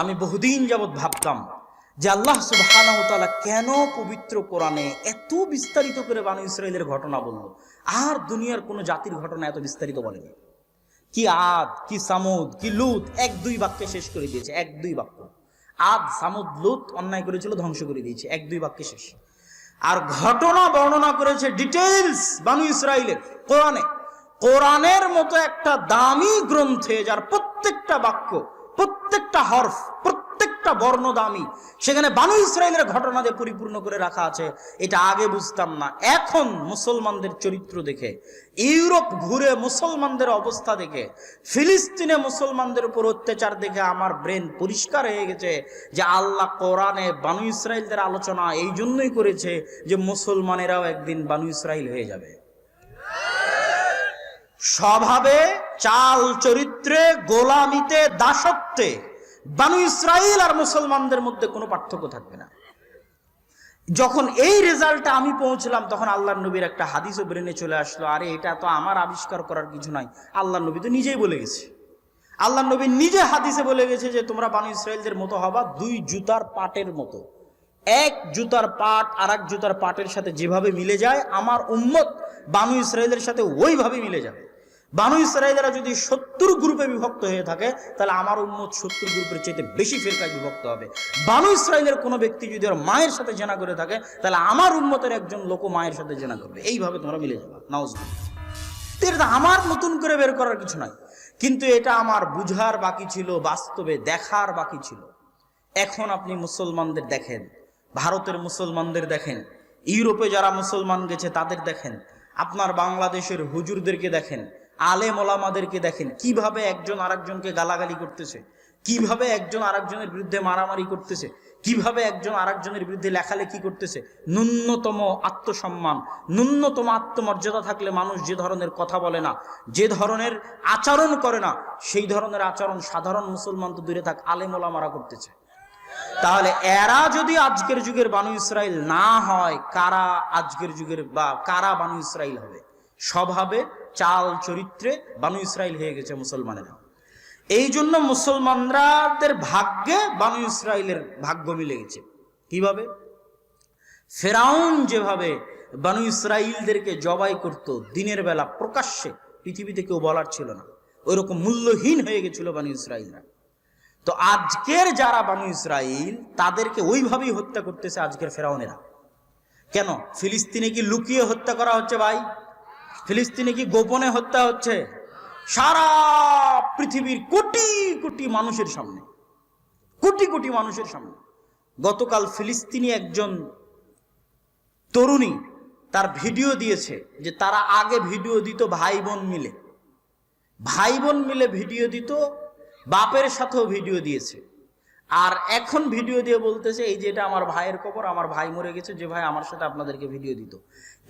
আমি বহুদিন যাবৎ ভাবতাম যে আল্লাহ সুবহানাহু ওয়া তাআলা কেন পবিত্র কোরআনে এত বিস্তারিত করে বনী ইসরাইলের ঘটনা বলল, আর দুনিয়ার কোনো জাতির ঘটনা এত বিস্তারিত বলেনি। কি আদ, কি সামুদ, কি লুত, এক দুই বাক্যে শেষ করে দিয়েছে। এক দুই বাক্য। আদ, সামুদ, লুত অন্যায় করেছিল, ধ্বংস করে দিয়েছে, এক দুই বাক্যে শেষ। আর ঘটনা বর্ণনা করেছে ডিটেইলস বনী ইসরাইলের কোরআনে। কোরআনের মতো একটা দামি গ্রন্থে যার প্রত্যেকটা বাক্য, প্রত্যেকটা হরফ, প্রত্যেকটা বর্ণ দামি, সেখানে বনী ইসরাইলের ঘটনা দিয়ে পরিপূর্ণ করে রাখা আছে। এটা আগে বুঝতাম না। এখন মুসলমানদের চরিত্র দেখে, ইউরোপ ঘুরে মুসলমানদের অবস্থা দেখে, ফিলিস্তিনে মুসলমানদের উপর অত্যাচার দেখে আমার ব্রেন পরিষ্কার হয়ে গেছে যে আল্লাহ কোরআনে বনী ইসরাইলদের আলোচনা এই জন্যই করেছে যে মুসলমানেরাও একদিন বনী ইসরাইল হয়ে যাবে। স্বভাবে, চাল চরিত্রে, গোলামিতে, দাসত্বে বনী ইসরাইল আর মুসলমানদের মধ্যে কোনো পার্থক্য থাকবে না। যখন এই রেজাল্টটা আমি পৌঁছলাম, তখন আল্লাহর নবীর একটা হাদিসও ব্রেনে চলে আসলো, আরে এটা তো আমার আবিষ্কার করার কিছু নাই, আল্লাহর নবী তো নিজেই বলে গেছে। আল্লাহর নবী নিজে হাদিসে বলে গেছে যে তোমরা বনী ইসরাইলদের মতো হবা দুই জুতার পাটের মতো। এক জুতার পাট আর এক জুতার পাটের সাথে যেভাবে মিলে যায়, আমার উম্মত বনী ইসরাইলের সাথে ওইভাবে মিলে যাবে। বনী ইসরাইলেরা যদি 70 গ্রুপে বিভক্ত হয়ে থাকে, তাহলে আমার উম্মত 70 গ্রুপের চাইতে বেশি ফিরকায় বিভক্ত হবে। বনী ইসরাইলের কোনো ব্যক্তি যদি ওর মায়ের সাথে জেনা করে থাকে, তাহলে আমার উম্মতের একজন লোক মায়ের সাথে জেনা করবে। এইভাবে তোমরা মিলে যাবে। নাউজুবিল্লাহ। এটা আমার নতুন করে বের করার কিছু নাই, কিন্তু এটা আমার বুঝার বাকি ছিল, বাস্তবে দেখার বাকি ছিল। এখন আপনি মুসলমানদের দেখেন, ভারতের মুসলমানদের দেখেন, ইউরোপে যারা মুসলমান গেছে তাদের দেখেন, আপনার বাংলাদেশের হুজুরদেরকে দেখেন, আলেম ওলামাদেরকে দেখেন, কিভাবে একজন আরেকজনকে গালাগালি করতেছে, কিভাবে একজন আরেকজনের বিরুদ্ধে মারামারি করতেছে, কিভাবে একজন আরেকজনের বিরুদ্ধে লেখালেখি করতেছে। ন্যূনতম আত্মসম্মান, ন্যূনতম আত্মমর্যাদা থাকলে মানুষ যে ধরনের কথা বলে না, যে ধরনের আচরণ করে না, সেই ধরনের আচরণ সাধারণ মুসলমান তো দূরে থাক, আলেম ওলামারা করতেছে। তাহলে এরা যদি আজকের যুগের বনী ইসরাইল না হয়, কারা আজকের যুগের বা কারা বনী ইসরাইল হবে? স্বভাবে, চাল চরিত্রে বনী ইসরাইল হয়ে গেছে মুসলমানেরা। এই জন্য মুসলমানদের ভাগ্যে বনী ইসরাইলের ভাগ্য মিলে গেছে। কিভাবে? ফেরাউন যেভাবে বনী ইসরাইলদেরকে জবাই করত দিনের বেলা প্রকাশ্যে, পৃথিবীতে কেউ বলার ছিল না, ওইরকম মূল্যহীন হয়ে গেছিল বনী ইসরাইলরা। তো আজকের যারা বনী ইসরাইল, তাদেরকে ওইভাবেই হত্যা করতেছে আজকের ফেরাউনেরা। কেন? ফিলিস্তিনে কি লুকিয়ে হত্যা করা হচ্ছে ভাই? ফিলিস্তিনে কি গোপনে হত্যা হচ্ছে? সারা পৃথিবীর কোটি কোটি মানুষের সামনে, কোটি কোটি মানুষের সামনে। গতকাল ফিলিস্তিনি একজন তরুণী তার ভিডিও দিয়েছে যে তারা আগে ভিডিও দিত ভাই বোন মিলে, ভাই বোন মিলে ভিডিও দিত, বাপের সাথেও ভিডিও দিয়েছে। আর এখন ভিডিও দিয়ে বলতেছে এই যে এটা আমার ভাইয়ের কবর, আমার ভাই মরে গেছে, যে ভাই আমার সাথে আপনাদেরকে ভিডিও দিত।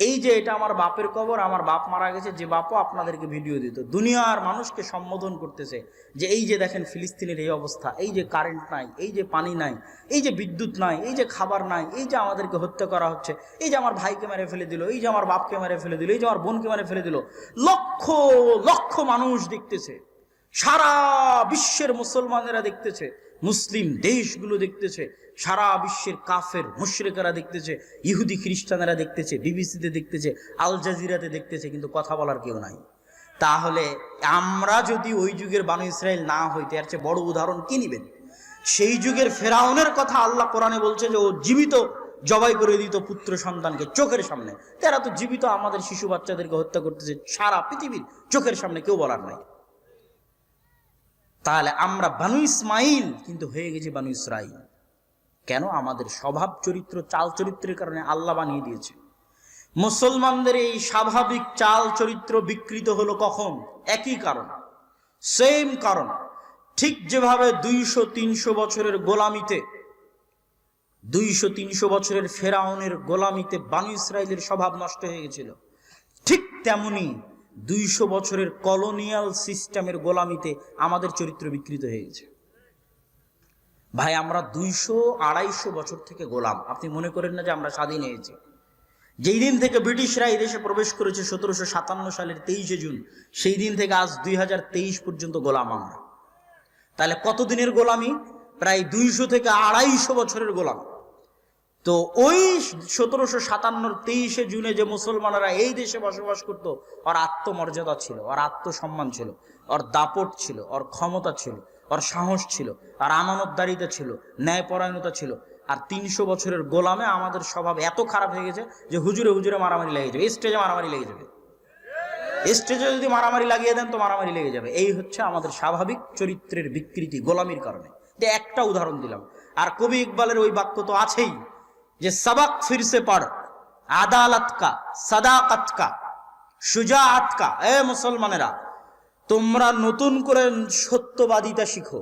এই যে এটা আমার বাপের কবর, আমার বাপ মারা গেছে, যে বাপও আপনাদেরকে ভিডিও দিত। দুনিয়ার মানুষকে সম্বোধন করতেছে যে এই যে দেখেন ফিলিস্তিনের এই অবস্থা, এই যে কারেন্ট নাই, এই যে পানি নাই, এই যে বিদ্যুৎ নাই, এই যে খাবার নাই, এই যে আমাদেরকে হত্যা করা হচ্ছে, এই যে আমার ভাইকে মেরে ফেলে দিল, এই যে আমার বাপকে মেরে ফেলে দিল, এই যে আমার বোনকে মেরে ফেলে দিল। লক্ষ লক্ষ মানুষ দেখতেছে, সারা বিশ্বের মুসলমানেরা দেখতেছে, মুসলিম দেশগুলো দেখতেছে, সারা বিশ্বের কাফের মুশরিকরা দেখতেছে, ইহুদি খ্রিস্টানেরা দেখতেছে, বিবিসিতে দেখতেছে, আল জাজিরাতে দেখতেছে, কিন্তু কথা বলার কেউ নাই। তাহলে আমরা যদি ওই যুগের বনী ইসরাইল না হইতে, এর চেয়ে বড় উদাহরণ কি নিবেন? সেই যুগের ফেরাউনের কথা আল্লাহ কোরআনে বলছে যে ও জীবিত জবাই করে দিত পুত্র সন্তানকে চোখের সামনে। তারা তো জীবিত আমাদের শিশু বাচ্চাদেরকে হত্যা করতেছে সারা পৃথিবীর চোখের সামনে, কেউ বলার নাই। তাহলে আমরা বনী ইসমাইল কিন্তু হয়ে গেছি বনী ইসরাইল। কেন? আমাদের স্বভাব চরিত্র, চাল চরিত্রের কারণে আল্লাহ বানিয়ে দিয়েছে। মুসলমানদের এই স্বাভাবিক চাল চরিত্র বিকৃত হলো কখন? একই কারণ, সেম কারণ। ঠিক যেভাবে 200-300 বছরের গোলামিতে, 200-300 বছরের ফেরাউনের গোলামিতে বনী ইসরাইলের স্বভাব নষ্ট হয়ে গেছিল, ঠিক তেমনি 200 বছরের কলোনিয়াল সিস্টেমের গোলামিতে আমাদের চরিত্র বিকৃত হয়ে গেছে। ভাই আমরা 200-250 বছর থেকে গোলাম। আপনি মনে করেন না যে আমরা স্বাধীন হয়েছি? যেই দিন থেকে ব্রিটিশরা এই দেশে প্রবেশ করেছে 1757 সালের 23শে জুন, সেই দিন থেকে আজ 2023 পর্যন্ত গোলাম আমরা। তাহলে কতদিনের গোলামি? প্রায় 200 থেকে 250 বছরের গোলাম। তো ওই 1757 23শে জুনে যে মুসলমানেরা এই দেশে বসবাস করত, ওর আত্মমর্যাদা ছিল, ওর আত্মসম্মান ছিল, ওর দাপট ছিল, ওর ক্ষমতা ছিল, ওর সাহস ছিল, আর আমানতদারিতা ছিল, ন্যায়পরায়ণতা ছিল। আর 300 বছরের গোলামে আমাদের স্বভাব এত খারাপ হয়ে গেছে যে হুজুরে হুজুরে মারামারি লেগে যাবে, স্টেজে মারামারি লেগে যাবে, স্টেজে যদি মারামারি লাগিয়ে দেন তো মারামারি লেগে যাবে। এই হচ্ছে আমাদের স্বাভাবিক চরিত্রের বিকৃতি গোলামির কারণে। একটা উদাহরণ দিলাম। আর কবি ইকবালের ওই বাক্য তো আছেই যে সবক ফিরসে পড়, আদালত কা, সাদাকত কা, শুজাআত কা। এ মুসলমানেরা, তোমরা নতুন করে সত্যবাদিতা শিখো,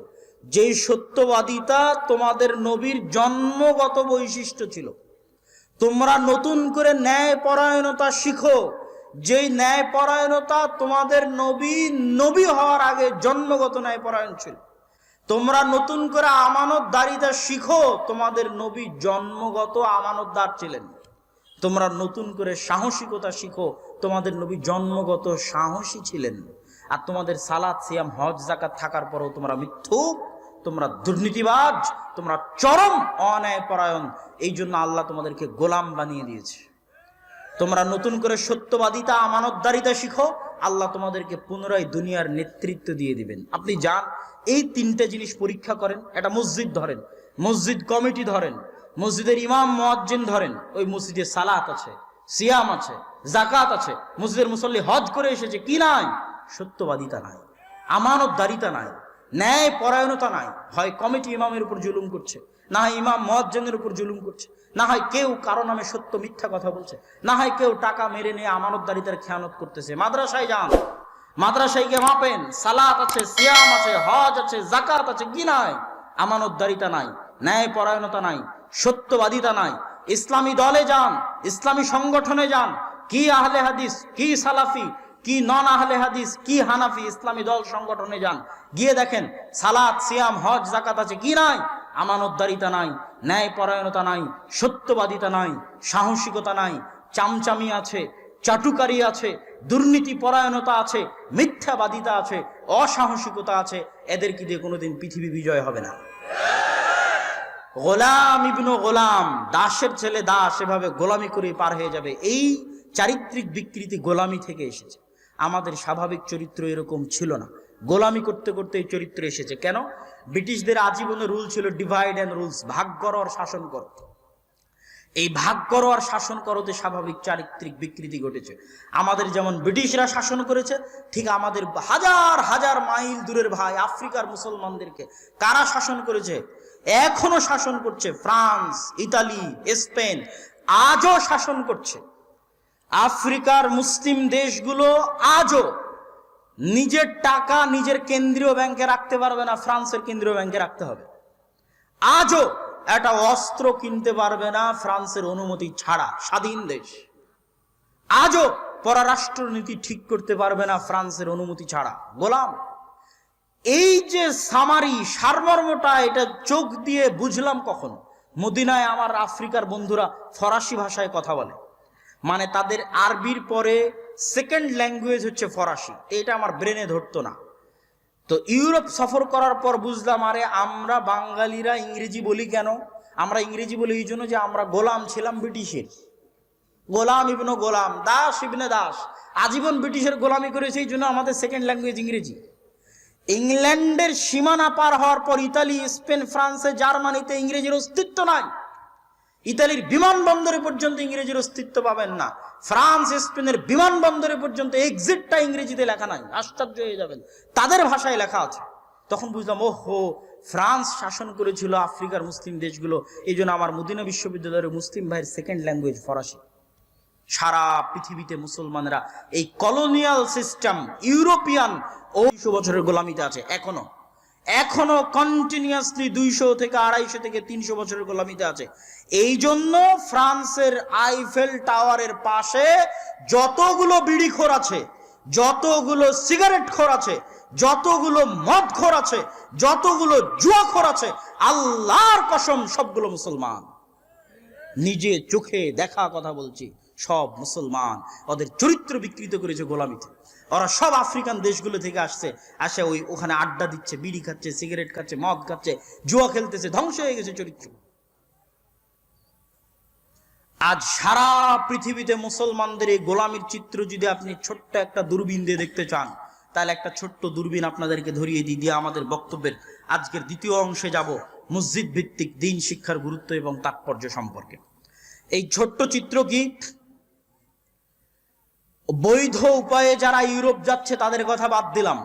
যেই সত্যবাদিতা তোমাদের নবীর জন্মগত বৈশিষ্ট্য ছিল। তোমরা নতুন করে ন্যায়পরায়ণতা শিখো, যেই ন্যায়পরায়ণতা তোমাদের নবী হওয়ার আগে জন্মগত ন্যায়পরায়ণ ছিল। তোমরা নতুন করে আমানতদারিতা শিখো, তোমাদের নবী জন্মগত আমানতদার ছিলেন। তোমরা নতুন করে সাহসিকতা শিখো, তোমাদের নবী জন্মগত সাহসী ছিলেন। আর তোমাদের সালাত সিয়াম হজ যাকাত থাকার পরেও তোমরা মিথ্যুক, তোমরা দুর্নীতিবাজ, তোমরা চরম অন্যায়পরায়ণ। এই জন্য আল্লাহ তোমাদেরকে গোলাম বানিয়ে দিয়েছে। তোমরা নতুন করে সত্যবাদিতা আমানতদারিতা শিখো, আল্লাহ তোমাদেরকে পুনরায় দুনিয়ার নেতৃত্ব দিয়ে দিবেন। আপনি যান, এই 3টে জিনিস পরীক্ষা করেন। একটা মসজিদ ধরেন, মসজিদ কমিটি ধরেন, মসজিদের ইমাম মুয়াজ্জিন ধরেন, ওই মসজিদে সালাত আছে, সিয়াম আছে, যাকাত আছে, মসজিদের মুসল্লি হজ করে এসেছে, কি নাই? সত্যবাদিতা নাই, আমানতদারিতা নাই, ন্যায় পরায়ণতা নাই। হয় কমিটি ইমামের উপর জুলুম করছে, না হয় ইমাম মুয়াজ্জিনের উপর জুলুম করছে, না হয় কেউ কারো নামে সত্য মিথ্যা কথা বলছে, না হয় কেউ টাকা মেরে নিয়ে আমানতদারিতার খেয়ানত করতেছে। মাদ্রাসায় যান, মাদ্রাসায় গিয়ে মাপেন, সালাত আছে, সিয়াম আছে, হজ আছে, যাকাত আছে, কি নাই? আমানতদারিতা নাই, ন্যায় পরায়ণতা নাই, সত্যবাদিতা নাই। ইসলামী দলে যান, ইসলামী সংগঠনে যান, কি আহলে হাদিস, কি সালাফি, কি নন আহলে হাদিস, কি হানাফি, ইসলামী দল সংগঠনে যান, গিয়ে দেখেন সালাত সিয়াম হজ যাকাত আছে, কি নাই? আমানতদারিতা নাই, ন্যায় পরায়ণতা নাই, সত্যবাদিতা নাই, সাহসিকতা নাই, চামচামি আছে, চাটুকারি আছে, দুর্নীতি পরায়ণতা আছে, মিথ্যাবাদিতা আছে, অসাহসিকতা আছে। এদেরকে দিয়ে কোনোদিন পৃথিবী বিজয় হবে না। গোলাম ইবনু গোলাম, দাসের ছেলে দাস, এভাবে গোলামি করে পার হয়ে যাবে। এই চারিত্রিক বিকৃতি গোলামি থেকে এসেছে। আমাদের স্বাভাবিক চরিত্র এরকম ছিল না, গোলামি করতে করতে এই চরিত্র এসেছে। কেন? ব্রিটিশদের আজীবনের রুল ছিল ডিভাইড অ্যান্ড রুলস, ভাগ করো আর শাসন করো। এই ভাগ করো আর শাসন করোতে স্বাভাবিক চারিত্রিক বিকৃতি ঘটেছে। আমাদের যেমন ব্রিটিশরা শাসন করেছে, ঠিক আমাদের হাজার হাজার মাইল দূরের ভাই আফ্রিকার মুসলমানদেরকে কারা শাসন করেছে? এখনো শাসন করছে। ফ্রান্স, ইতালি, স্পেন আজও শাসন করছে। আফ্রিকার মুসলিম দেশগুলো আজও নিজের টাকা নিজের কেন্দ্রীয় ব্যাংকে রাখতে পারবে না, ফ্রান্সের কেন্দ্রীয় ব্যাংকে রাখতে হবে। আজও একটা অস্ত্র কিনতে পারবে না ফ্রান্সের অনুমতি ছাড়া, স্বাধীন দেশ। আজও পররাষ্ট্রনীতি ঠিক করতে পারবে না ফ্রান্সের অনুমতি ছাড়া, গোলাম। এই যে সামারি সারমর্মটা, এটা চোখ দিয়ে বুঝলাম কখন। মদিনায় আমার আফ্রিকার বন্ধুরা ফরাসি ভাষায় কথা বলে, মানে তাদের আরবির পরে সেকেন্ড ল্যাঙ্গুয়েজ হচ্ছে ফরাসি। এটা আমার ব্রেনে ধরতো না। তো ইউরোপ সফর করার পর বুঝলাম, আরে আমরা বাঙালিরা ইংরেজি বলি কেন? আমরা ইংরেজি বলি এই জন্য যে আমরা গোলাম ছিলাম ব্রিটিশের। গোলাম ইবনে গোলাম, দাস ইবনে দাস, আজীবন ব্রিটিশের গোলামি করেছে, এই জন্য আমাদের সেকেন্ড ল্যাঙ্গুয়েজ ইংরেজি। ইংল্যান্ডের সীমানা পার হওয়ার পর ইতালি, স্পেন, ফ্রান্সে, জার্মানিতে ইংরেজির অস্তিত্ব নাই। ইতালির বিমানবন্দরে পর্যন্ত ইংরেজির অস্তিত্ব পাবেন না। ফ্রান্স, স্পেনের বিমানবন্দরে পর্যন্ত এক্সিটটা ইংরেজিতে লেখা নাই। আশ্চর্য হয়ে যাবেন, তাদের ভাষায় লেখা আছে। তখন বুঝলাম, ওহো, ফ্রান্স শাসন করেছিল আফ্রিকার মুসলিম দেশগুলো, এই জন্য আমার মদিনা বিশ্ববিদ্যালয়ের মুসলিম ভাইয়ের সেকেন্ড ল্যাঙ্গুয়েজ ফরাসি। সারা পৃথিবীতে মুসলমানেরা এই কলোনিয়াল সিস্টেম, ইউরোপিয়ান 200 বছরের গোলামিতে আছে। এখনো কন্টিনিউয়াসলি 200 থেকে 250 থেকে 300 বছরের গোলামিতে আছে। এই জন্য ফ্রান্সের আইফেল টাওয়ারের পাশে যতগুলো বিড়িখোর আছে, যতগুলো সিগারেট খোর আছে, যতগুলো মদ খোর আছে, যতগুলো জুয়াখোর আছে, আল্লাহর কসম সবগুলো মুসলমান। নিজে চোখে দেখা কথা বলছি, সব মুসলমান, ওদের চরিত্র বিকৃত করেছে গোলামিতে। ওরা সব আফ্রিকান দেশগুলো থেকে আসে ওখানে আড্ডা দিচ্ছে, বিড়ি খাচ্ছে, সিগারেট খাচ্ছে, মদ খাচ্ছে, জুয়া খেলতেছে, ধ্বংস হয়ে গেছে চরিত্র। আজ সারা পৃথিবীতে মুসলমানদের এই গোলামির চিত্র যদি আপনি ছোট্ট একটা দূরবীন দিয়ে দেখতে চান, তাহলে একটা ছোট্ট দূরবীন আপনাদেরকে ধরিয়ে দিয়ে আমাদের বক্তব্যের আজকের দ্বিতীয় অংশে যাব, মসজিদ ভিত্তিক দ্বীন শিক্ষার গুরুত্ব এবং তাৎপর্য সম্পর্কে। এই ছোট্ট চিত্র কি? বৈধ উপায়ে যারা ইউরোপ যাচ্ছে তাদের কথা বাদ দিলাম,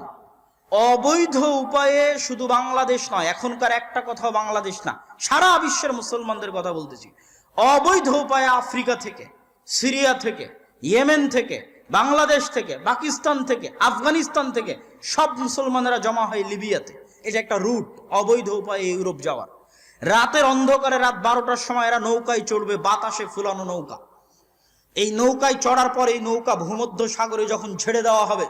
অবৈধ উপায়ে শুধু বাংলাদেশ নয়, এখনকার একটা কথাও বাংলাদেশ না, সারা বিশ্বের মুসলমানদের কথা বলতেছি, অবৈধ উপায়ে আফ্রিকা থেকে, সিরিয়া থেকে, ইয়েমেন থেকে, বাংলাদেশ থেকে, পাকিস্তান থেকে, আফগানিস্তান থেকে সব মুসলমানেরা জমা হয় লিবিয়াতে। এটা একটা রুট অবৈধ উপায়ে ইউরোপ যাওয়ার। রাতের অন্ধকারে, রাত 12টার সময় এরা নৌকায় চড়বে, বাতাসে ফুলানো নৌকা। এই নৌকায় চড়ার পর এই নৌকা ভূমধ্য সাগরে যখন ছেড়ে দেওয়া হবে,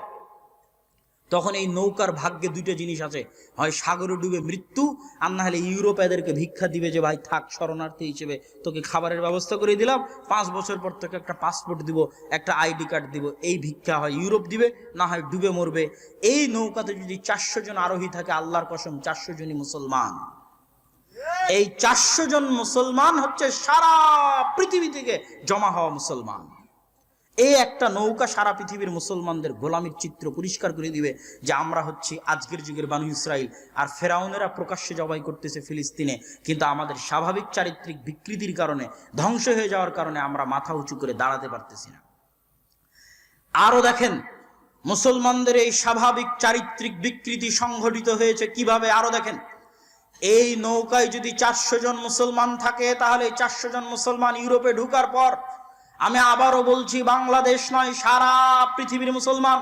তখন এই নৌকার ভাগ্যে দুইটা জিনিস আছে, হয় সাগরে ডুবে মৃত্যু, আর না হলে ইউরোপ এদেরকে ভিক্ষা দিবে যে ভাই থাক, শরণার্থী হিসেবে তোকে খাবারের ব্যবস্থা করে দিলাম, 5 বছর পর তোকে একটা পাসপোর্ট দিব, একটা আইডি কার্ড দিব। এই ভিক্ষা হয় ইউরোপ দিবে, না হয় ডুবে মরবে। এই নৌকাতে যদি 400 জন আরোহী থাকে, আল্লাহর কসম 400 জনই মুসলমান। এই 400 জন মুসলমান হচ্ছে সারা পৃথিবী থেকে জমা হওয়া মুসলমান। এই একটা নৌকা সারা পৃথিবীর মুসলমানদের গোলামির চিত্র পরিষ্কার করে দিবে যে আমরা হচ্ছি আজকের যুগের বানু ইসরাইল। আর ফেরাউনেরা প্রকাশ্যে জবাই করতেছে ফিলিস্তিনে, কিন্তু আমাদের স্বাভাবিক চারিত্রিক বিকৃতির কারণে, ধ্বংস হয়ে যাওয়ার কারণে আমরা মাথা উঁচু করে দাঁড়াতে পারতেছি না। আরো দেখেন মুসলমানদের এই স্বাভাবিক চারিত্রিক বিকৃতি সংঘটিত হয়েছে কিভাবে। আরো দেখেন, এই নৌকায় যদি 400 জন মুসলমান থাকে, তাহলে 400 জন মুসলমান ইউরোপে ঢুকার পর, আমি আবারও বলছি, বাংলাদেশ নয়, সারা পৃথিবীর মুসলমান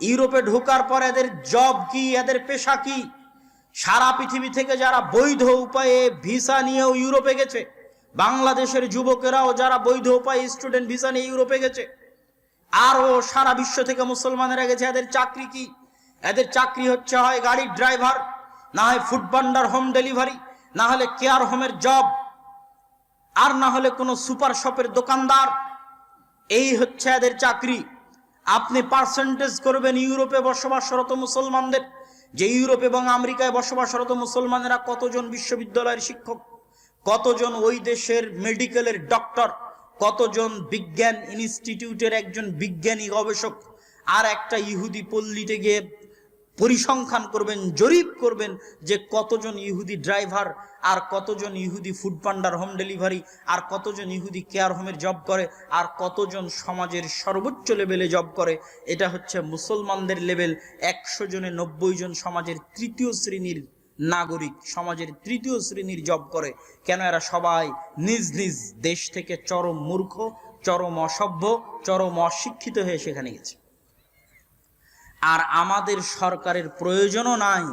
ইউরোপে ঢোকার পর এদের জব কি, এদের পেশা কি? সারা পৃথিবী থেকে যারা বৈধ উপায়ে ভিসা নিয়েও ইউরোপে গেছে, বাংলাদেশের যুবকেরাও যারা বৈধ উপায়ে স্টুডেন্ট ভিসা নিয়ে ইউরোপে গেছে, আরও সারা বিশ্ব থেকে মুসলমানেরা গেছে, এদের চাকরি কি? এদের চাকরি হচ্ছে হয় গাড়ির ড্রাইভার, না হয় ফুড ভান্ডার, হোম ডেলিভারি, না হলে কেয়ার হোমের জব, আর না হলে কোনো সুপার শপের দোকানদার। এই হচ্ছে এদের চাকরি। আপনি পার্সেন্টেজ করবেন ইউরোপে বসবাসরত মুসলমানদের, যে ইউরোপ এবং আমেরিকায় বসবাসরত মুসলমানেরা কতজন বিশ্ববিদ্যালয়ের শিক্ষক, কতজন ওই দেশের মেডিকেলের ডক্টর, কতজন বিজ্ঞান ইনস্টিটিউটের একজন বিজ্ঞানী গবেষক, আর একটা ইহুদি পল্লীতে গিয়ে পরিসংখ্যান করবেন, জরিপ করবেন যে কতজন ইহুদি ড্রাইভার, আর কতজন ইহুদি ফুড ভান্ডার, হোম ডেলিভারি, আর কতজন ইহুদি কেয়ার হোমের জব করে, আর কতজন সমাজের সর্বোচ্চ লেভেলে জব করে। এটা হচ্ছে মুসলমানদের লেভেল। 100 জনে 90 জন সমাজের তৃতীয় শ্রেণীর নাগরিক, সমাজের তৃতীয় শ্রেণীর জব করে। কেন? এরা সবাই নিজ নিজ দেশ থেকে চরম মূর্খ, চরম অসভ্য, চরম অশিক্ষিত হয়ে সেখানে গেছে। আর আমাদের সরকারের প্রয়োজনও নাই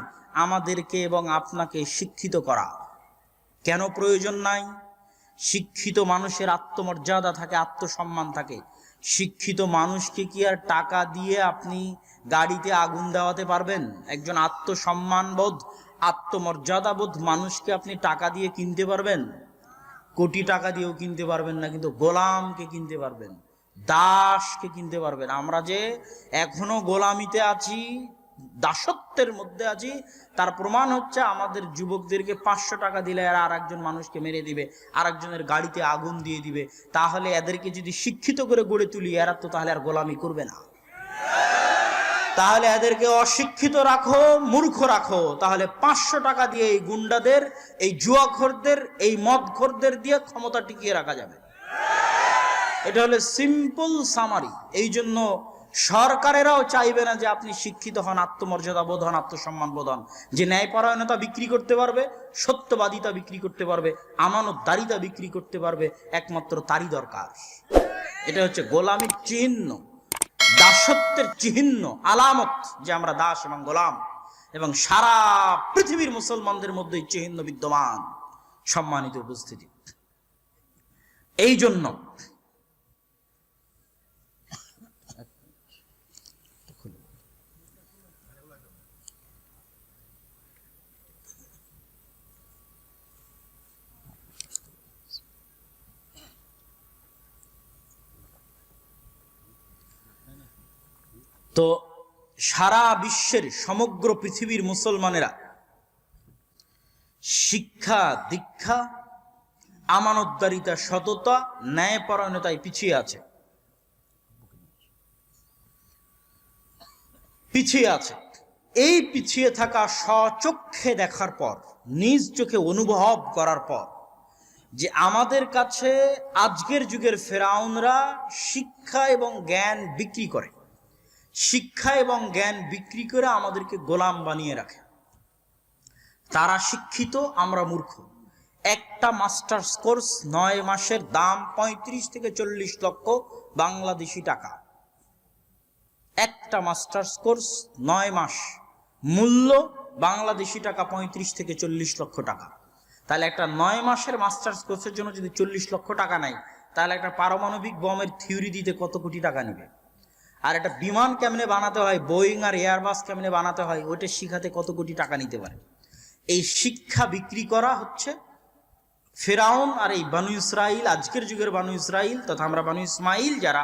আমাদেরকে এবং আপনাকে শিক্ষিত করা। কেন প্রয়োজন নাই? শিক্ষিত মানুষের আত্মমর্যাদা থাকে, আত্মসম্মান থাকে। শিক্ষিত মানুষকে কি আর টাকা দিয়ে আপনি গাড়িতে আগুন দেওয়াতে পারবেন? একজন আত্মসম্মানবোধ, আত্মমর্যাদাবোধ মানুষকে আপনি টাকা দিয়ে কিনতে পারবেন? কোটি টাকা দিয়েও কিনতে পারবেন না, কিন্তু গোলামকে কিনতে পারবেন, দাসকে কিনতে পারবেন। আমরা যে এখনো গোলামিতে আছি, দাসত্বের মধ্যে আছি, তার প্রমাণ হচ্ছে আমাদের যুবকদেরকে 500 টাকা দিলে এরা আর একজন মানুষকে মেরে দিবে, আর একজনের গাড়িতে আগুন দিয়ে দিবে। তাহলে এদেরকে যদি শিক্ষিত করে গড়ে তুলি, এরা তো তাহলে আর গোলামি করবে না। তাহলে এদেরকে অশিক্ষিত রাখো, মূর্খ রাখো, তাহলে 500 টাকা দিয়ে এই গুন্ডাদের, এই জুয়াখোরদের, এই মদখোরদের দিয়ে ক্ষমতা টিকিয়ে রাখা যাবে। এটা হলো সিম্পল সামারি। এই জন্য সরকারেরাও চাইবে না যে আপনি শিক্ষিত হন, আত্মমর্যাদা বোধ হন, আত্মসম্মান বোধ হন। যে ন্যায়পরায়ণতা বিক্রি করতে পারবে, সত্যবাদিতা বিক্রি করতে পারবে, আমানতদারিতা বিক্রি করতে পারবে, একমাত্র তারই দরকার। এটা হচ্ছে গোলামির চিহ্ন, দাসত্বের চিহ্ন, আলামত যে আমরা দাস এবং গোলাম, এবং সারা পৃথিবীর মুসলমানদের মধ্যে চিহ্ন বিদ্যমান। সম্মানিত উপস্থিতি, এই জন্য তো সারা বিশ্বের সমগ্র পৃথিবীর মুসলমানেরা শিক্ষা, দীক্ষা, আমানতদারিতা, সততা, ন্যায়পরায়ণতায় পিছিয়ে আছে, এই পিছিয়ে থাকা স্বচক্ষে দেখার পর, নিজ চোখে অনুভব করার পর, যে আমাদের কাছে আজকের যুগের ফেরাউনরা শিক্ষা এবং জ্ঞান বিক্রি করে, শিক্ষা এবং জ্ঞান বিক্রি করে আমাদেরকে গোলাম বানিয়ে রাখে। তারা শিক্ষিত, আমরা মূর্খ। একটা মাস্টার্স কোর্স 9 মাসের দাম 35 থেকে 40 লক্ষ বাংলাদেশি টাকা। একটা মাস্টার্স কোর্স 9 মাস, মূল্য বাংলাদেশি টাকা 35 থেকে 40 লক্ষ টাকা। তাহলে একটা 9 মাসের মাস্টার্স কোর্সের জন্য যদি 40 লক্ষ টাকা নেয়, তাহলে একটা পারমাণবিক বমের থিওরি দিতে কত কোটি টাকা নেবে? আর একটা বিমান কেমনে বানাতে হয়, বোয়িং আর এয়ারবাস কেমনে বানাতে হয়, ওইটা শিখাতে কত কোটি টাকা নিতে পারে? এই শিক্ষা বিক্রি করা হচ্ছে ফেরাউন আর এই বানু ইসরাইল, আজকের যুগের বানু ইসরাইল তথা আমরা বানু ইসমাইল যারা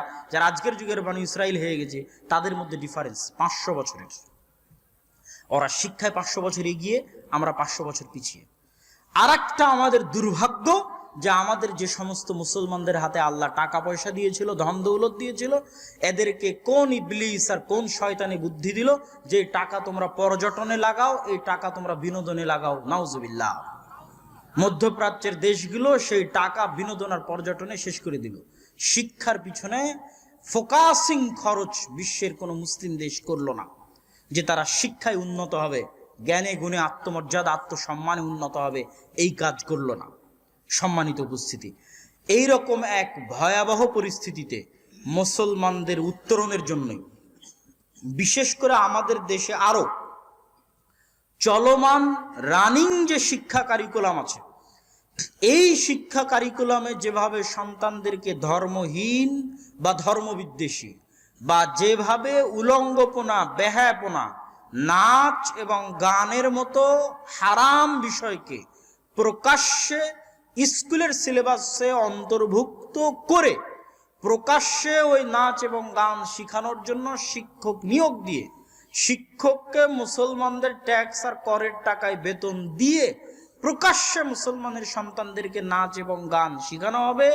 আজকের যুগের বানু ইসরাইল হয়ে গেছে, তাদের মধ্যে ডিফারেন্স 500 বছরের। ওরা শিক্ষায় 500 বছর এগিয়ে, আমরা 500 বছর পিছিয়ে। আর একটা আমাদের দুর্ভাগ্য যে আমাদের যে সমস্ত মুসলমানদের হাতে আল্লাহ টাকা পয়সা দিয়েছিল, ধন দৌলত দিয়েছিল, এদেরকে কোন ইবলিস আর কোন শয়তানি বুদ্ধি দিল যে টাকা তোমরা পর্যটনে লাগাও, এই টাকা তোমরা বিনোদনে লাগাও। নাউজুবিল্লাহ। মধ্যপ্রাচ্যের দেশগুলো সেই টাকা বিনোদন আর পর্যটনে শেষ করে দিল। শিক্ষার পিছনে ফোকাসিং খরচ বিশ্বের কোনো মুসলিম দেশ করলো না, যে তারা শিক্ষায় উন্নত হবে, জ্ঞানে গুণে আত্মমর্যাদা আত্মসম্মানে উন্নত হবে, এই কাজ করলো না। সম্মানিত উপস্থিতি, এইরকম এক ভয়াবহ পরিস্থিতিতে মুসলমানদের উত্তরণের জন্যই বিশেষ করে আমাদের দেশে আরো চলমান রানিং যে শিক্ষা কারিকুলাম আছে, এই শিক্ষা কারিকুলামে যেভাবে সন্তানদেরকে ধর্মহীন বা ধর্মবিদ্বেষী বা যেভাবে উলঙ্গপনা, বেহায়াপনা, নাচ এবং গানের মতো হারাম বিষয়কে প্রকাশ্যে স্কুলের সিলেবাসে অন্তর্ভুক্ত করে প্রকাশ্যে ওই নাচ এবং গান শেখানোর জন্য শিক্ষক নিয়োগ দিয়ে, শিক্ষককে মুসলমানদের ট্যাক্স আর করের টাকায় বেতন দিয়ে প্রকাশ্যে মুসলমানের সন্তানদেরকে নাচ এবং গান শেখানো হবে,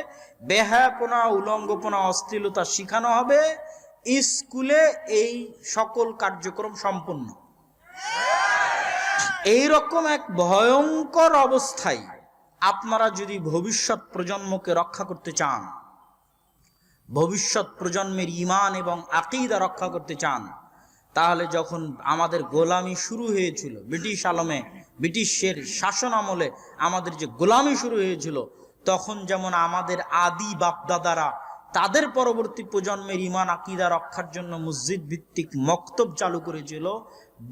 বেহায়াপনা, উলঙ্গপনা, অশ্লীলতা শেখানো হবে, স্কুলে এই সকল কার্যক্রম সম্পন্ন। এইরকম এক ভয়ঙ্কর অবস্থায় আপনারা যদি ভবিষ্যৎ প্রজন্মকে রক্ষা করতে চান, ভবিষ্যৎ প্রজন্মের ঈমান এবং আকীদা রক্ষা করতে চান, তাহলে যখন আমাদের গোলামি শুরু হয়েছিল ব্রিটিশ আলমে, ব্রিটিশের শাসন আমলে আমাদের যে গোলামি শুরু হয়েছিল, তখন যেমন আমাদের আদি বাপদাদারা তাদের পরবর্তী প্রজন্মের ঈমান আকীদা রক্ষার জন্য মসজিদ ভিত্তিক মক্তব চালু করেছিল,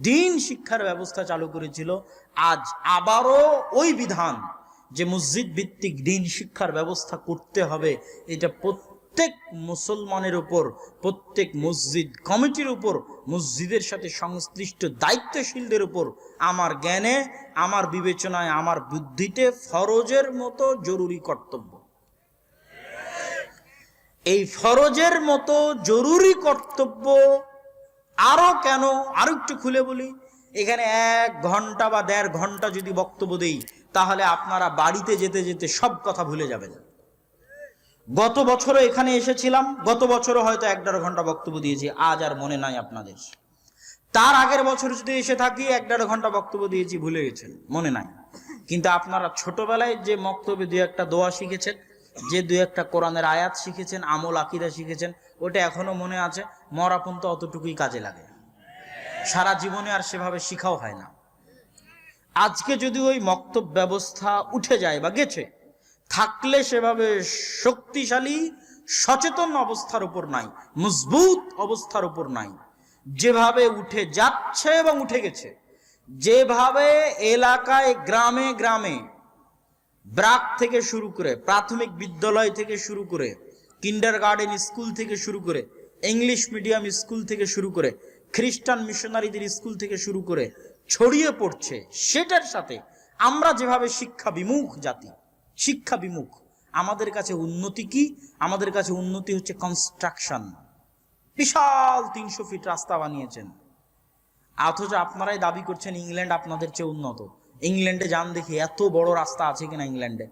দ্বীন শিক্ষার ব্যবস্থা চালু করেছিল, আজ আবারও ওই বিধান যে মসজিদ ভিত্তিক দ্বীন শিক্ষার ব্যবস্থা করতে হবে, এটা প্রত্যেক মুসলমানের উপর, প্রত্যেক মসজিদ কমিটির উপর, মসজিদের সাথে সংশ্লিষ্ট দায়িত্বশীলদের উপর আমার জ্ঞানে, আমার বিবেচনায়, আমার বুদ্ধিতে ফরজের মতো জরুরি কর্তব্য। এই ফরজের মতো জরুরি কর্তব্য আরো কেন, আরো একটু খুলে বলি। এখানে 1 ঘন্টা বা 1.5 ঘন্টা যদি বক্তব্য দেই, তাহলে আপনারা বাড়িতে যেতে যেতে সব কথা ভুলে যাবেন। গত বছরও এখানে এসেছিলাম, গত বছরও হয়তো 1.5 ঘন্টা বক্তব্য দিয়েছি, আজ আর মনে নাই আপনাদের। তার আগের বছর যদি এসে থাকি 1.5 ঘন্টা বক্তব্য দিয়েছি, ভুলে গেছেন, মনে নাই। কিন্তু আপনারা ছোটবেলায় যে বক্তব্যে 2-1টা দোয়া শিখেছেন, যে 2-1টা কোরআনের আয়াত শিখেছেন, আমল আকীদা শিখেছেন, ওটা এখনো মনে আছে। মরা পর্যন্ত অতটুকুই কাজে লাগে, সারা জীবনে আর সেভাবে শিখাও হয় না। আজকে যদি ওই মক্তব ব্যবস্থা উঠে যায় বা গেছে, থাকলে সেভাবে শক্তিশালী সচেতন অবস্থার উপর নাই, মজবুত অবস্থার উপর নাই, যেভাবে উঠে যাচ্ছে এবং উঠে গেছে, যেভাবে এলাকায় গ্রামে গ্রামে ব্রাক থেকে শুরু করে, প্রাথমিক বিদ্যালয় থেকে শুরু করে, কিন্ডারগার্টেন স্কুল থেকে শুরু করে, ইংলিশ মিডিয়াম স্কুল থেকে শুরু করে, খ্রিস্টান মিশনারিদের স্কুল থেকে শুরু করে ছড়িয়ে পড়ছে, সেটার সাথে আমরা যেভাবে শিক্ষা বিমুখ জাতি, শিক্ষা বিমুখ, আমাদের কাছে উন্নতি কি? আমাদের কাছে উন্নতি হচ্ছে কনস্ট্রাকশন, বিশাল 300 ফিট রাস্তা বানিয়েছেন, অথচ আপনারাই দাবি করছেন ইংল্যান্ড আপনাদের চেয়ে উন্নত। ইংল্যান্ডে যান দেখি এত বড় রাস্তা আছে কিনা, ইংল্যান্ডে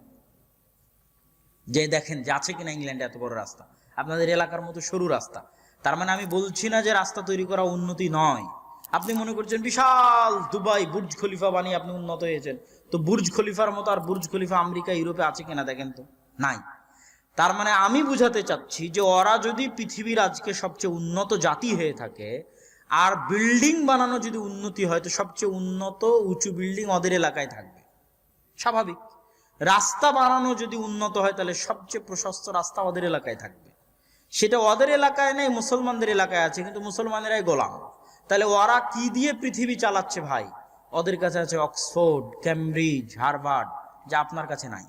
যে দেখেন যে আছে কিনা ইংল্যান্ডে এত বড় রাস্তা, আপনাদের এলাকার মতো সরু রাস্তা। তার মানে আমি বলছি না যে রাস্তা তৈরি করা উন্নতি নয়। আপনি মনে করছেন বিশাল দুবাই বুর্জ খলিফা বানিয়ে আপনি উন্নত হয়েছেন, তো বুর্জ খলিফার মতো আর বুর্জ খলিফা আমেরিকা ইউরোপে আছে কিনা দেখেন তো, নাই। তার মানে আমি বুঝাতে চাচ্ছি যে ওরা যদি পৃথিবীর আজকে সবচেয়ে উন্নত জাতি হয়ে থাকে, আর বিল্ডিং বানানো যদি উন্নতি হয়, তো সবচেয়ে উন্নত উঁচু বিল্ডিং ওদের এলাকায় থাকবে, স্বাভাবিক। রাস্তা বানানো যদি উন্নত হয়, তাহলে সবচেয়ে প্রশস্ত রাস্তা ওদের এলাকায় থাকবে। সেটা ওদের এলাকায় নেই, মুসলমানদের এলাকায় আছে, কিন্তু মুসলমানেরাই গোলাম। তাহলে ওরা কি দিয়ে পৃথিবী চালাচ্ছে ভাই? ওদের কাছে আছে অক্সফোর্ড, ক্যামব্রিজ, হার্ভার্ড, যা আপনার কাছে নাই।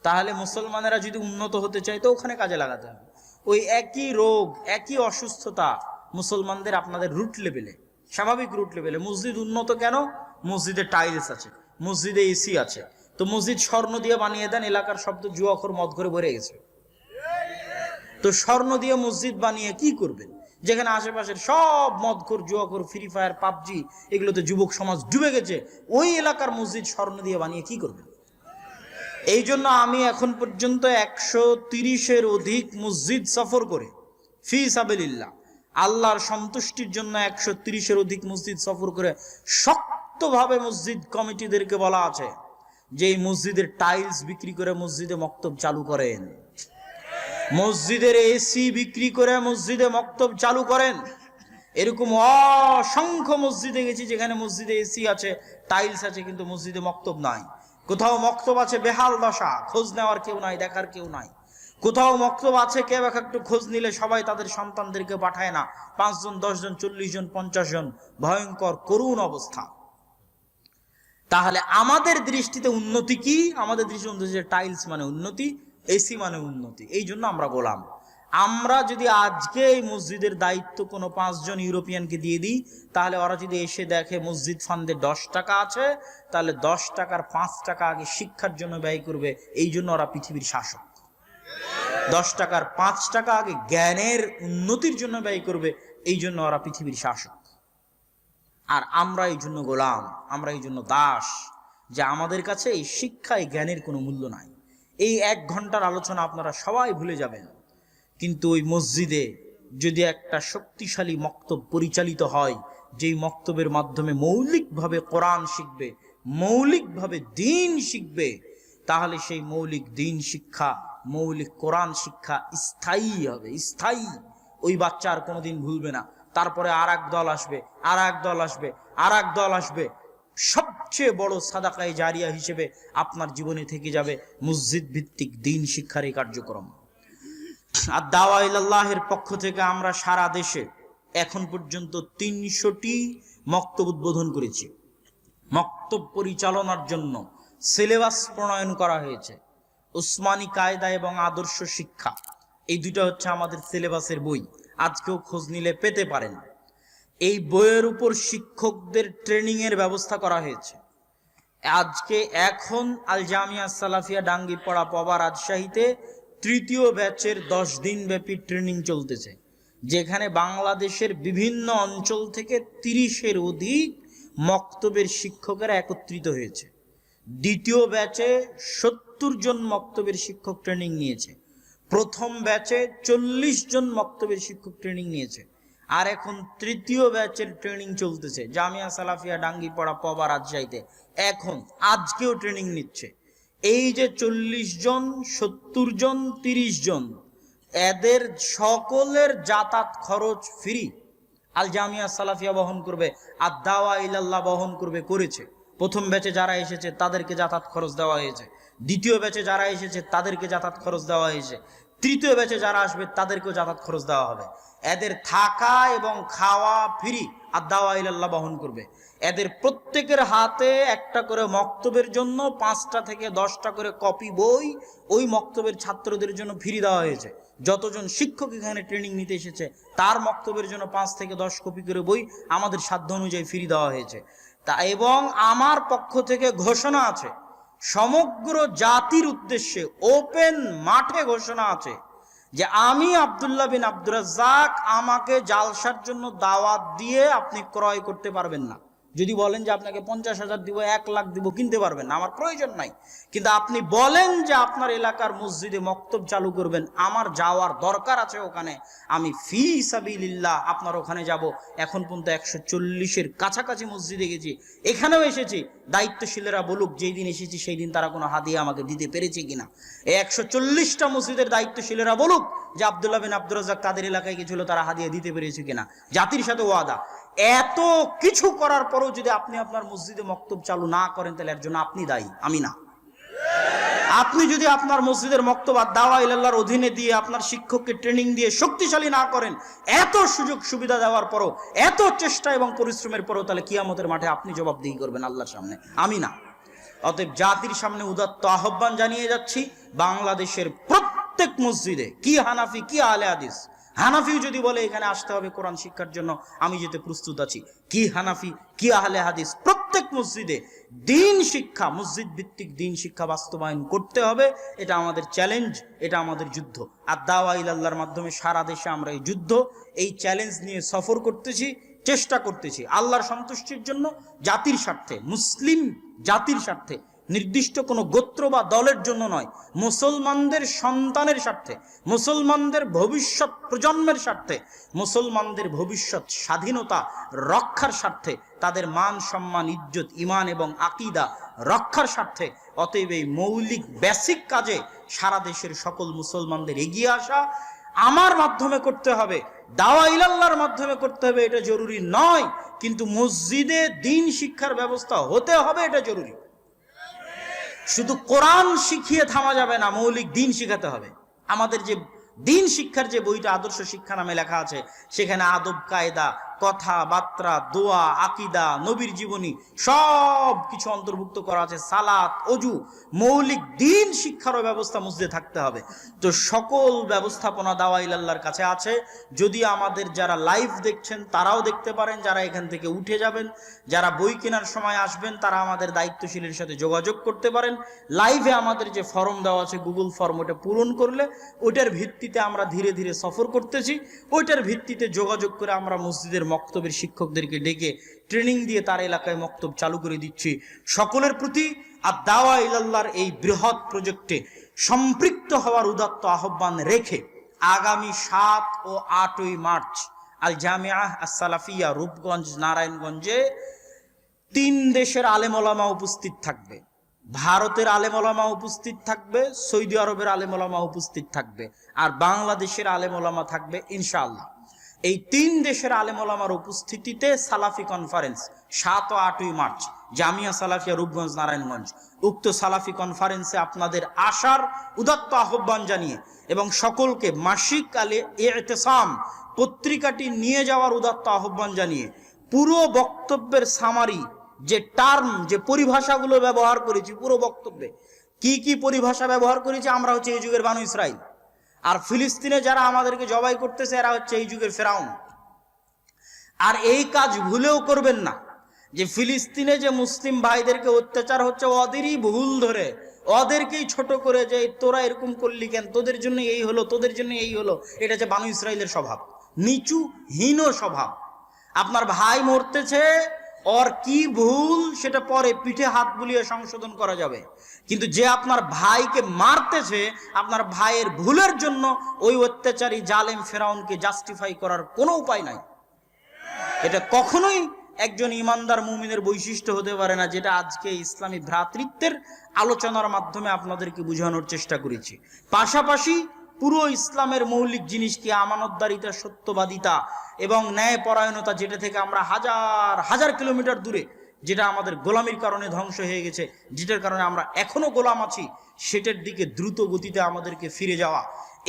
তাহলে মুসলমানেরা যদি উন্নত হতে চায়, তো ওখানে কাজে লাগাতে হবে। ওই একই রোগ, একই অসুস্থতা মুসলমানদের আপনাদের রুট লেভেলে, স্বাভাবিক রুট লেভেলে। মসজিদ উন্নত কেন? মসজিদে টাইলস আছে, মসজিদে এসি আছে। তো মসজিদ স্বর্ণ দিয়ে বানিয়ে দেন, এলাকার শব্দ জুয়াখোর মদ করে ভরে গেছে। তো স্বর্ণ দিয়ে মসজিদ বানিয়ে কি করবেন, যেখানে আশেপাশের সব মদখোর, জুয়াখোর, ফ্রি ফায়ার, পাবজি, এগুলোতে যুবক সমাজ ডুবে গেছে। ওই এলাকার মসজিদ স্বর্ণ দিয়ে বানিয়ে কি করবেন? এই জন্য আমি এখন পর্যন্ত 130-এর অধিক মসজিদ সফর করে, ফি সাবিলিল্লাহ, আল্লাহর সন্তুষ্টির জন্য 130-এর অধিক মসজিদ সফর করে শক্তভাবে মসজিদ কমিটিদেরকে বলা আছে যে এই মসজিদের টাইলস বিক্রি করে মসজিদে মক্তব চালু করেন, মসজিদের এসি বিক্রি করে মসজিদে মক্তব চালু করেন। এরকম অসংখ্য মসজিদে গেছি যেখানে মসজিদে এসি আছে, টাইলস আছে, কিন্তু মসজিদে মক্তব নাই। কোথাও মক্তব আছে বেহাল দশা, খোঁজ নেওয়ার কেউ নাই, দেখার কেউ নাই। কোথাও মক্তব আছে, কেউ একটু খোঁজ নিলে সবাই তাদের সন্তানদেরকে পাঠায় না, 5 জন, 10 জন, 40 জন, 50 জন, ভয়ঙ্কর করুণ অবস্থা। তাহলে আমাদের দৃষ্টিতে উন্নতি কি? আমাদের দৃষ্টিতে টাইলস মানে উন্নতি, এসি মানে উন্নতি। এই জন্য আমরা গোলাম। আমরা যদি আজকে এই মসজিদের দায়িত্ব কোনো 5 জন ইউরোপিয়ানকে দিয়ে দিই, তাহলে ওরা যদি এসে দেখে মসজিদ ফান্ডে 10 টাকা আছে, তাহলে 10 টাকার 5 টাকা আগে শিক্ষার জন্য ব্যয় করবে। এই জন্য ওরা পৃথিবীর শাসক। 10 টাকার 5 টাকা আগে জ্ঞানের উন্নতির জন্য ব্যয় করবে। এই জন্য ওরা পৃথিবীর শাসক। আর আমরা এই জন্য গোলাম, আমরা এই জন্য দাস, যে আমাদের কাছে এই শিক্ষা, এই জ্ঞানের কোনো মূল্য নাই। এই 1 ঘন্টার আলোচনা আপনারা সবাই ভুলে যাবেন, কিন্তু ওই মসজিদে যদি একটা শক্তিশালী মক্তব পরিচালিত হয়, যেই মক্তবের মাধ্যমে মৌলিকভাবে কোরআন শিখবে, মৌলিকভাবে দ্বীন শিখবে, তাহলে সেই মৌলিক দ্বীন শিক্ষা, মৌলিক কোরআন শিক্ষা স্থায়ী হবে, স্থায়ী। ওই বাচ্চা আর কোনোদিন ভুলবে না। তারপরে আর এক দল আসবে, আর এক দল আসবে, আর এক দল আসবে। সবচেয়ে বড় সাদাকায়ে জারিয়া হিসেবে আপনার জীবনে থেকে যাবে মসজিদ ভিত্তিক দ্বীন শিক্ষার এই কার্যক্রম। আর দাওয়া ইলাল্লাহের পক্ষ থেকে আমরা সারা দেশে এখন পর্যন্ত 300টি মক্তব উদ্বোধন করেছি। মক্তব পরিচালনার জন্য সিলেবাস প্রণয়ন করা হয়েছে। উসমানী কায়দা এবং আদর্শ শিক্ষা, এই দুটো হচ্ছে আমাদের সিলেবাসের বই। আজকেও খোঁজ নিলে পেতে পারেন। এই বইয়ের উপর শিক্ষকদের ট্রেনিং এর ব্যবস্থা করা হয়েছে। আজকে এখন আল জামিয়া সালাফিয়া ডাঙ্গিপাড়া পবা রাজশাহীতে 3য় ব্যাচের 10 দিন ব্যাপী ট্রেনিং চলতেছে, যেখানে বাংলাদেশের বিভিন্ন অঞ্চল থেকে 30-এর অধিক মক্তবের শিক্ষকেরা একত্রিত হয়েছে। 2য় ব্যাচে 70 জন মক্তবের শিক্ষক ট্রেনিং নিয়েছে। প্রথম ব্যাচে 40 জন মক্তবের শিক্ষক ট্রেনিং নিয়েছে। আর এখন 3য় ব্যাচের ট্রেনিং চলতেছে জামিয়া সালাফিয়া ডাঙ্গিপাড়া পবা রাজশাহীতে। এখন আজকেও ট্রেনিং নিচ্ছে। এই যে 40 জন, 70 জন, 30 জন, এদের সকলের যাতায়াত খরচ ফ্রি। আল জামিয়া সালাফিয়া বহন করবে, আর দাওয়া ইলাল্লাহ বহন করবে, করেছে। প্রথম ব্যাচে যারা এসেছে তাদেরকে যাতায়াত খরচ দেওয়া হয়েছে, 2য় ব্যাচে যারা এসেছে তাদেরকে যাতায়াত খরচ দেওয়া হয়েছে, 3য় ব্যাচে যারা আসবে তাদেরকেও যাতায়াত খরচ দেওয়া হবে। এদের থাকা এবং খাওয়া ফ্রি, আর দাওয়া ইলাল্লাহ বহন করবে। এদের প্রত্যেকের হাতে একটা করে মক্তবের জন্য 5টা থেকে 10টা করে কপি বই ওই মক্তবের ছাত্রদের জন্য ফ্রি দেওয়া হয়েছে। যতজন শিক্ষক এখানে ট্রেনিং নিতে এসেছে তার মক্তবের জন্য 5 থেকে 10 কপি করে বই আমাদের সাধ্য অনুযায়ী ফ্রি দেওয়া হয়েছে। তা এবং আমার পক্ষ থেকে ঘোষণা আছে, সমগ্র জাতির উদ্দেশ্যে ওপেন মাঠে ঘোষণা আছে যে আমি আব্দুল্লাহ বিন আব্দুর রাজ্জাক, আমাকে জালসার জন্য দাওয়াত দিয়ে আপনি ক্রয় করতে পারবেন না। যদি বলেন যে আপনাকে 50,000 দিব, 1 লাখ দিব, কিনতে পারবেন না, আমার প্রয়োজন নাই। কিন্তু আপনি বলেন যে আপনার এলাকার মসজিদে মক্তব চালু করবেন, আমার যাওয়ার দরকার আছে ওখানে, আমি ফি সাবিলিল্লাহ আপনার ওখানে যাব। এখন পর্যন্ত 140-এর কাছাকাছি মসজিদে গেছি, এখানেও এসেছি। দায়িত্বশীলেরা বলুক যেই দিন এসেছি সেই দিন তারা কোনো হাদিয়া আমাকে দিতে পেরেছে কিনা। এই 140টা মসজিদের দায়িত্বশীলেরা বলুক যে আব্দুল্লাহ বিন আব্দুর রাজ্জাক তাদের এলাকায় গেছিল, তারা হাদিয়া দিতে পেরেছে কিনা। জাতির সাথে ওয়াদা। এত কিছু করার পরও যদি আপনি আপনার মসজিদে মক্তব চালু না করেন, তাহলে এর জন্য আপনি দায়ী, আমি না। আপনি যদি আপনার মসজিদের মক্তব আর দাওয়া ইলাল্লাহর অধীনে দিয়ে আপনার শিক্ষককে ট্রেনিং দিয়ে শক্তিশালী না করেন, এত সুযোগ সুবিধা দেওয়ার পরও, এত চেষ্টা এবং পরিশ্রমের পরও, তাহলে কিয়ামতের মাঠে আপনি জবাবদিহি করবেন আল্লাহর সামনে, আমি না। অতএব জাতির সামনে উদাত্ত আহ্বান জানিয়ে যাচ্ছি, বাংলাদেশের প্রত্যেক মসজিদে, কি হানাফি কি আহলে হাদিস, হানাফিও যদি বলে এখানে আসতে হবে কোরআন শিক্ষার জন্য, আমি যেতে প্রস্তুত আছি। কি হানাফি কি আহলে হাদিস, প্রত্যেক মসজিদে দ্বীন শিক্ষা, মসজিদ ভিত্তিক দ্বীন শিক্ষা বাস্তবায়ন করতে হবে। এটা আমাদের চ্যালেঞ্জ, এটা আমাদের যুদ্ধ। আর দাওয়া ইলাল্লাহর মাধ্যমে সারা দেশে আমরা এই যুদ্ধ, এই চ্যালেঞ্জ নিয়ে সফর করতেছি, চেষ্টা করতেছি আল্লাহর সন্তুষ্টির জন্য, জাতির স্বার্থে, মুসলিম জাতির স্বার্থে, নির্দিষ্ট কোনো গোত্র বা দলের জন্য নয়, মুসলমানদের সন্তানের স্বার্থে, মুসলমানদের ভবিষ্যৎ প্রজন্মের স্বার্থে, মুসলমানদের ভবিষ্যৎ স্বাধীনতা রক্ষার স্বার্থে, তাদের মান সম্মান ইজ্জত ইমান এবং আকীদা রক্ষার স্বার্থে। অতএব এই মৌলিক বেসিক কাজে সারা দেশের সকল মুসলমানদের এগিয়ে আসা আমার মাধ্যমে করতে হবে, দাওয়া ইলাল্লাহর মাধ্যমে করতে হবে, এটা জরুরি নয়। কিন্তু মসজিদে দ্বীন শিক্ষার ব্যবস্থা হতে হবে, এটা জরুরি। শুধু কোরআন শিখিয়ে থামা যাবে না, মৌলিক দ্বীন শিখাতে হবে। আমাদের যে দ্বীন শিক্ষার যে বইটা আদর্শ শিক্ষা নামে লেখা আছে, সেখানে আদব কায়দা, কথাবার্তা, দোয়া, আকীদা, নবীর জীবনী সব কিছু অন্তর্ভুক্ত করা আছে, সালাত, অজু, মৌলিক দ্বীন শিক্ষারও ব্যবস্থা মসজিদে থাকতে হবে। তো সকল ব্যবস্থাপনা দাওয়া ইলাল্লাহর কাছে আছে। যদি আমাদের যারা লাইভ দেখছেন তারাও দেখতে পারেন, যারা এখান থেকে উঠে যাবেন, যারা বই কেনার সময় আসবেন তারা আমাদের দায়িত্বশীলের সাথে যোগাযোগ করতে পারেন। লাইভে আমাদের যে ফর্ম দেওয়া আছে গুগল ফর্ম, ওটা পূরণ করলে ওইটার ভিত্তিতে আমরা ধীরে ধীরে সফর করতেছি। ওইটার ভিত্তিতে যোগাযোগ করে আমরা মসজিদের মক্তবের শিক্ষকদেরকে ডেকে ট্রেনিং দিয়ে তার এলাকায় মক্তব চালু করে দিচ্ছি। সকলের প্রতি আর দাওয়া ইলাল্লাহর এই বৃহৎ প্রজেক্টে সম্পৃক্ত হওয়ার উদাত্ত আহ্বান রেখে আগামী 7 ও 8ই মার্চ আল জামিআহ আস-সালাফিয়া রূপগঞ্জ নারায়ণগঞ্জে 3 দেশের আলেম ওলামা উপস্থিত থাকবে। ভারতের আলেম ওলামা উপস্থিত থাকবে, সৌদি আরবের আলেম ওলামা উপস্থিত থাকবে, আর বাংলাদেশের আলেম ওলামা থাকবে ইনশাআল্লাহ। এই 3 দেশের আলেম ওলামার উপস্থিতিতে সালাফি কনফারেন্স 7 ও 8ই মার্চ জামিয়া সালাফিয়া রূপগঞ্জ নারায়ণগঞ্জ। উক্ত সালাফি কনফারেন্সে আপনাদের আসার উদাত্ত আহ্বান জানিয়ে এবং সকলকে মাসিক আলে ইতিসাম পত্রিকাটি নিয়ে যাওয়ার উদাত্ত আহ্বান জানিয়ে পুরো বক্তব্যের সামারি, যে টার্ম, যে পরিভাষাগুলো ব্যবহার করেছি পুরো বক্তব্যে, কি কি পরিভাষা ব্যবহার করেছি, আমরা হচ্ছে এই যুগের বানু ইসরাইল, আর ফিলিস্তিনে যারা আমাদেরকে জবাই করতেছে এরা হচ্ছে এই যুগের ফেরাউন। আর এই কাজ ভুলেও করবেন না যে ফিলিস্তিনে যে মুসলিম ভাইদেরকে অত্যাচার হচ্ছে ওদেরই ভুল ধরে, ওদেরকেই ছোট করে যে তোরা এরকম করলি কেন, তোদের জন্য এই হলো, তোদের জন্য এই হলো। এটা যে বানু ইসরাইলের স্বভাব, নিচু হীন স্বভাব। আপনার ভাই মরতেছে, ওর কি ভুল সেটা পরে পিঠে হাত বুলিয়ে সংশোধন করা যাবে, কিন্তু যে আপনার ভাইকে মারতেছে, আপনার ভাইয়ের ভুলের জন্য ওই অত্যাচারী জালেম ফেরাউনকে জাস্টিফাই করার কোনো উপায় নাই। এটা কখনোই একজন ইমানদার মুমিনের বৈশিষ্ট্য হতে পারে না, যেটা আজকে ইসলামী ভ্রাতৃত্বের আলোচনার মাধ্যমে আপনাদেরকে বোঝানোর চেষ্টা করেছি। পাশাপাশি পুরো ইসলামের মৌলিক জিনিস কি আমানতদারিতা, সত্যবাদিতা এবং ন্যায়পরায়ণতা, যেটা থেকে আমরা হাজার হাজার কিলোমিটার দূরে, যেটা আমাদের গোলামির কারণে ধ্বংস হয়ে গেছে, যেটার কারণে আমরা এখনো গোলাম আছি, সেটার দিকে দ্রুত গতিতে আমাদেরকে ফিরে যাওয়া,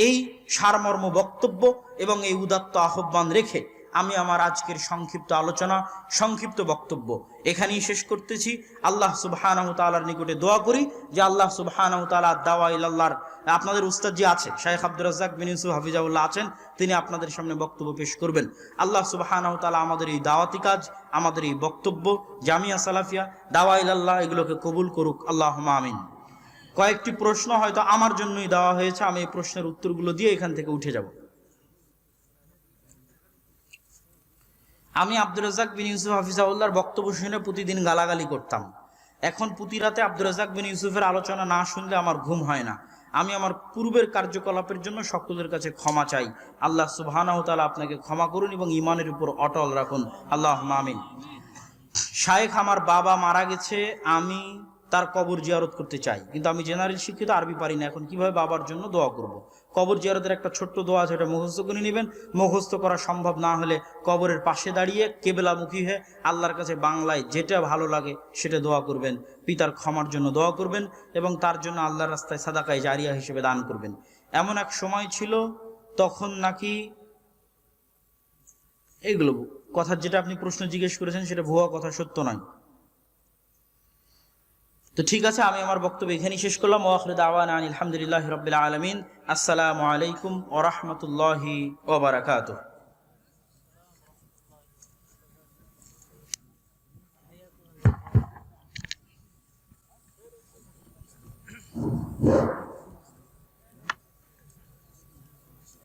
এই সারমর্ম বক্তব্য এবং এই উদাত্ত আহ্বান রেখে আমি আমার আজকের সংক্ষিপ্ত আলোচনা, সংক্ষিপ্ত বক্তব্য এখানেই শেষ করতেছি। আল্লাহ সুবহানাহু তাআলার নিকটে দোয়া করি যে আল্লাহ সুবহানাহু তাআলা দাওয়া ইলাল্লাহর, আপনাদের উস্তাদ জি আছে শাইখ আব্দুর রাজ্জাক বিন ইউসুফ হাফিজাহুল্লাহ আছেন, তিনি আপনাদের সামনে বক্তব্য পেশ করবেন। আল্লাহ সুবহানাহু তাআলা আমাদের এই দাওয়াতি কাজ, আমাদের এই বক্তব্য, জামিয়া সালাফিয়া, দাওয়া ইলাল্লাহ, এগুলোকে কবুল করুক, আল্লাহুম্মা আমিন। কয়েকটি প্রশ্ন হয়তো আমার জন্যই দেওয়া হয়েছে, আমি এই প্রশ্নের উত্তরগুলো দিয়ে এখান থেকে উঠে যাব। আমি আব্দুর রাজ্জাক বিন ইউসুফ হাফিজাউল্লাহর বক্তব্য শুনে প্রতিদিন গালাগালি করতাম। এখন প্রতি রাতে আব্দুর রাজ্জাক বিন ইউসুফের আলোচনা না শুনলে আমার ঘুম হয় না। আমি আমার পূর্বের কার্যকলাপের জন্য সকলের কাছে ক্ষমা চাই। আল্লাহ সুবহানাহু ওয়া তাআলা আপনাকে ক্ষমা করুন এবং ঈমানের উপর অটল রাখুন, আল্লাহুম্মা আমিন। শায়েখ, আমার বাবা মারা গেছে, আমি তার কবর জিয়ারত করতে চাই, কিন্তু আমি জেনারেল শিক্ষিত, আরবি পারি না। এখন কিভাবে বাবার জন্য দোয়া করব? কবর জিয়ারতের একটা ছোট্ট দোয়া আছে, ওটা মুখস্থ করে নেবেন। মুখস্থ করা সম্ভব না হলে কবরের পাশে দাঁড়িয়ে কেবলামুখী হয়ে আল্লাহর কাছে বাংলায় যেটা ভালো লাগে সেটা দোয়া করবেন। পিতার ক্ষমার জন্য দোয়া করবেন এবং তার জন্য আল্লাহর রাস্তায় সাদাকায়ে জারিয়া হিসেবে দান করবেন। এমন এক সময় ছিল তখন নাকি এইগুলো কথা, যেটা আপনি প্রশ্ন জিজ্ঞেস করেছেন সেটা ভুয়া কথা, সত্য নয়। তো ঠিক আছে, আমি আমার বক্তব্য এখানেই শেষ করলাম। ওয়া আখিরু দাওয়ানা আনিল হামদুলিল্লাহি রাব্বিল আলামিন। আসসালামু আলাইকুম ওয়া রাহমাতুল্লাহি ওয়া বারাকাতুহু।